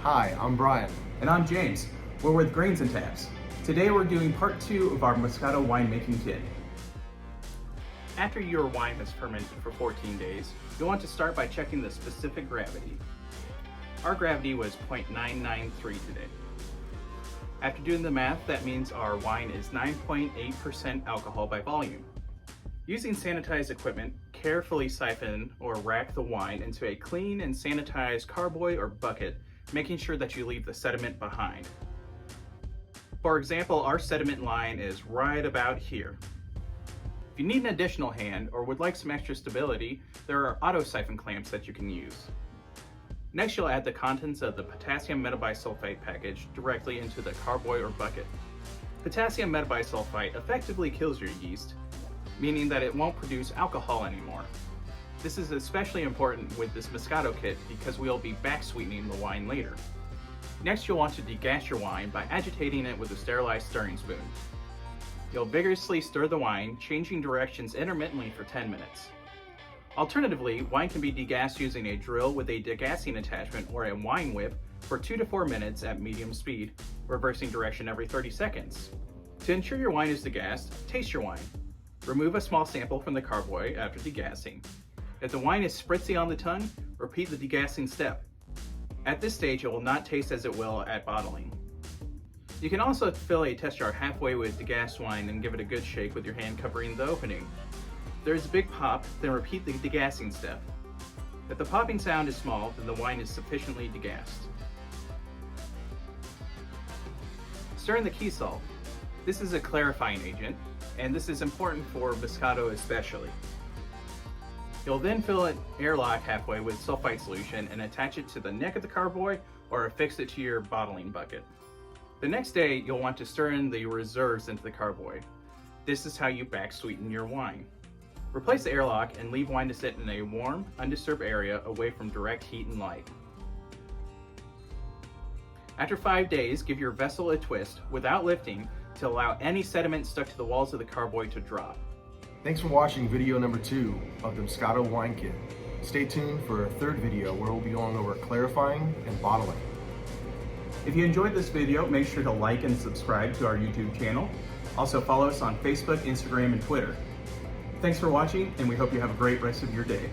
Hi, I'm Brian. And I'm James. We're with Grains and Taps. Today we're doing part 2 of our Moscato winemaking kit. After your wine has fermented for 14 days, you'll want to start by checking the specific gravity. Our gravity was 0.993 today. After doing the math, that means our wine is 9.8% alcohol by volume. Using sanitized equipment, carefully siphon or rack the wine into a clean and sanitized carboy or bucket, making sure that you leave the sediment behind. For example, our sediment line is right about here. If you need an additional hand or would like some extra stability, there are auto siphon clamps that you can use. Next, you'll add the contents of the Potassium Metabisulfite package directly into the carboy or bucket. Potassium Metabisulfite effectively kills your yeast, meaning that it won't produce alcohol anymore. This is especially important with this Moscato kit because we'll be back sweetening the wine later. Next, you'll want to degas your wine by agitating it with a sterilized stirring spoon. You'll vigorously stir the wine, changing directions intermittently for 10 minutes. Alternatively, wine can be degassed using a drill with a degassing attachment or a wine whip for 2 to 4 minutes at medium speed, reversing direction every 30 seconds. To ensure your wine is degassed, taste your wine. Remove a small sample from the carboy after degassing. If the wine is spritzy on the tongue, repeat the degassing step. At this stage, it will not taste as it will at bottling. You can also fill a test jar halfway with degassed wine and give it a good shake with your hand covering the opening. If there is a big pop, then repeat the degassing step. If the popping sound is small, then the wine is sufficiently degassed. Stir in the key salt. This is a clarifying agent, and this is important for Moscato especially. You'll then fill an airlock halfway with sulfite solution and attach it to the neck of the carboy or affix it to your bottling bucket. The next day, you'll want to stir in the reserves into the carboy. This is how you back sweeten your wine. Replace the airlock and leave wine to sit in a warm, undisturbed area away from direct heat and light. After 5 days, give your vessel a twist without lifting to allow any sediment stuck to the walls of the carboy to drop. Thanks for watching video number 2 of the Moscato wine kit. Stay tuned for a third video where we'll be going over clarifying and bottling. If you enjoyed this video, make sure to like and subscribe to our YouTube channel. Also follow us on Facebook, Instagram, and Twitter. Thanks for watching, and we hope you have a great rest of your day.